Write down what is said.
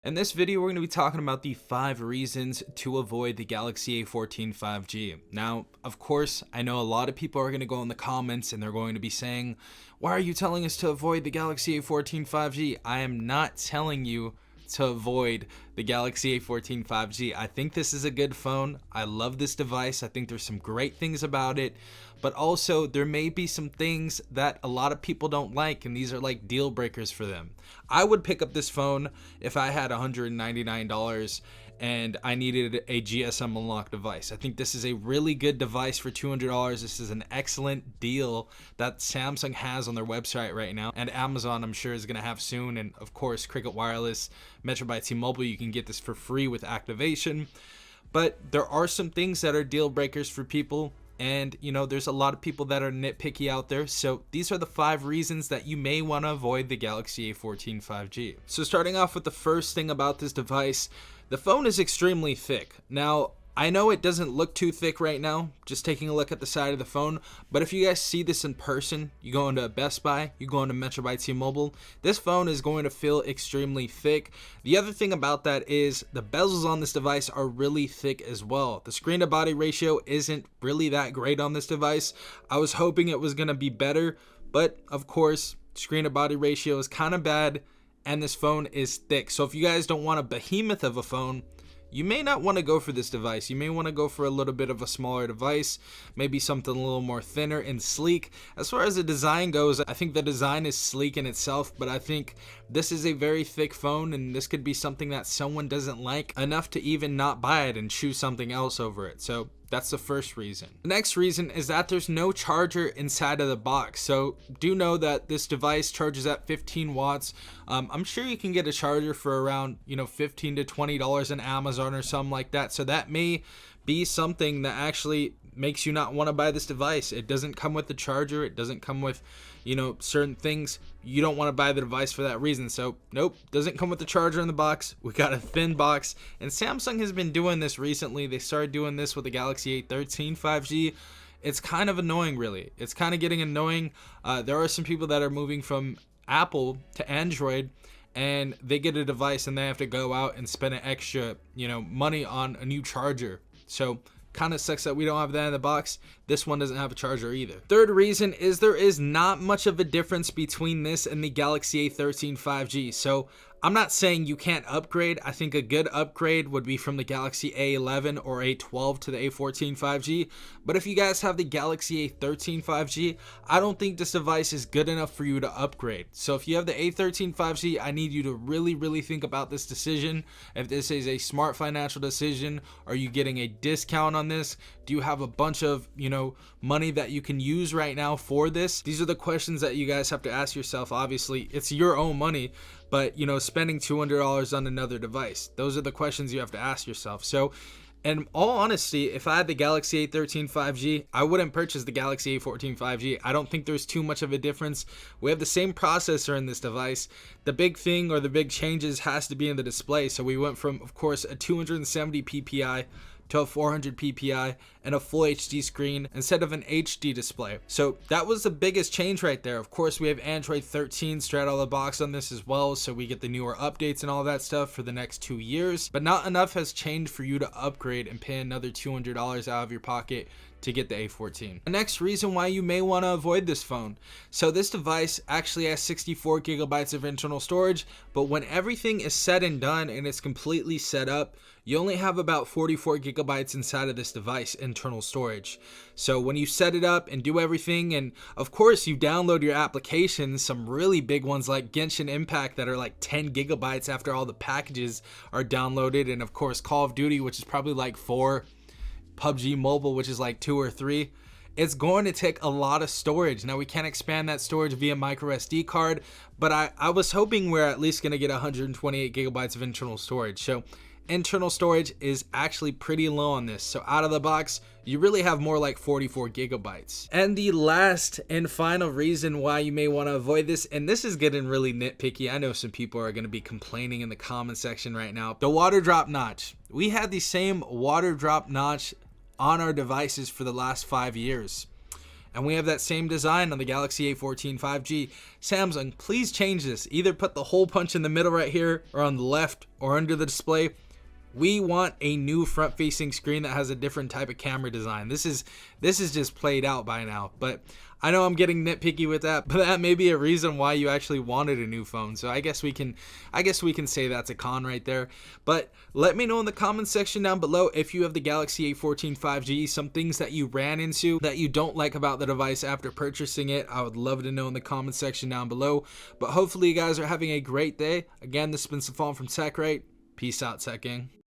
In this video, we're going to be talking about the 5 reasons to avoid the Galaxy A14 5G. Now, of course, I know a lot of people are going to go in the comments and they're going to be saying, why are you telling us to avoid the Galaxy A14 5G? I am not telling you to avoid the Galaxy A14 5G. I think this is a good phone. I love this device. I think there's some great things about it, but also there may be some things that a lot of people don't like, and these are like deal breakers for them. I would pick up this phone if I had $199 and I needed a GSM unlocked device. I think this is a really good device for $200. This is an excellent deal that Samsung has on their website right now, and Amazon I'm sure is going to have soon, and of course Cricket Wireless, Metro by T-Mobile, you can get this for free with activation. But there are some things that are deal breakers for people, and you know, there's a lot of people that are nitpicky out there. So these are the 5 reasons that you may want to avoid the Galaxy A14 5G. So starting off with the first thing about this device, the phone is extremely thick. Now, I know it doesn't look too thick right now, just taking a look at the side of the phone, but if you guys see this in person, you go into Best Buy, you go into Metro by T-Mobile, this phone is going to feel extremely thick. The other thing about that is the bezels on this device are really thick as well. The screen to body ratio isn't really that great on this device. I was hoping it was going to be better, but of course, screen to body ratio is kind of bad, and this phone is thick. So if you guys don't want a behemoth of a phone, you may not want to go for this device. You may want to go for a little bit of a smaller device, maybe something a little more thinner and sleek. As far as the design goes, I think the design is sleek in itself, but I think this is a very thick phone, and this could be something that someone doesn't like enough to even not buy it and choose something else over it. So that's the first reason. The next reason is that there's no charger inside of the box. So do know that this device charges at 15 watts. I'm sure you can get a charger for around, $15 to $20 on Amazon or something like that. So that may be something that actually makes you not want to buy this device. It doesn't come with the charger. It doesn't come with, certain things. You don't want to buy the device for that reason. So nope, doesn't come with the charger in the box. We got a thin box, and Samsung has been doing this recently. They started doing this with the Galaxy A13 5G. It's kind of annoying, really. It's kind of getting annoying. There are some people that are moving from Apple to Android, and they get a device and they have to go out and spend an extra, money on a new charger. So kind of sucks that we don't have that in the box. This one doesn't have a charger either. Third reason is there is not much of a difference between this and the Galaxy A13 5G. So I'm not saying you can't upgrade. I think a good upgrade would be from the Galaxy A11 or A12 to the A14 5G. But if you guys have the Galaxy A13 5G, I don't think this device is good enough for you to upgrade. So if you have the A13 5G, I need you to really, really think about this decision. If this is a smart financial decision, are you getting a discount on this? Do you have a bunch of, money that you can use right now for this? These are the questions that you guys have to ask yourself. Obviously, it's your own money, but spending $200 on another device, those are the questions you have to ask yourself. So in all honesty, if I had the Galaxy A13 5G, I wouldn't purchase the Galaxy A14 5G. I don't think there's too much of a difference. We have the same processor in this device. The big thing, or the big changes, has to be in the display. So we went from, of course, a 270 ppi to a 400 ppi and a full HD screen instead of an HD display. So that was the biggest change right there. Of course, we have Android 13 straight out of the box on this as well, so we get the newer updates and all that stuff for the next 2 years. But not enough has changed for you to upgrade and pay another $200 out of your pocket to get the A14. The next reason why you may want to avoid this phone. So this device actually has 64 gigabytes of internal storage, but when everything is said and done and it's completely set up, you only have about 44 gigabytes inside of this device, internal storage. So when you set it up and do everything, and of course you download your applications, some really big ones like Genshin Impact that are like 10 gigabytes after all the packages are downloaded, and of course Call of Duty, which is probably like 4, PUBG Mobile, which is like 2 or 3, it's going to take a lot of storage. Now we can't expand that storage via micro SD card, but I was hoping we're at least going to get 128 gigabytes of internal storage. So internal storage is actually pretty low on this. So out of the box, you really have more like 44 gigabytes. And the last and final reason why you may want to avoid this, and this is getting really nitpicky. I know some people are going to be complaining in the comment section right now. The water drop notch. We had the same water drop notch on our devices for the last 5 years. And we have that same design on the Galaxy A14 5G. Samsung, please change this. Either put the hole punch in the middle right here, or on the left, or under the display. We want a new front-facing screen that has a different type of camera design. This is just played out by now. But I know I'm getting nitpicky with that, but that may be a reason why you actually wanted a new phone. So I guess we can say that's a con right there. But let me know in the comments section down below if you have the Galaxy A14 5G, some things that you ran into that you don't like about the device after purchasing it. I would love to know in the comments section down below. But hopefully you guys are having a great day. Again, this has been Safon from TechRight. Peace out, Tech Gang.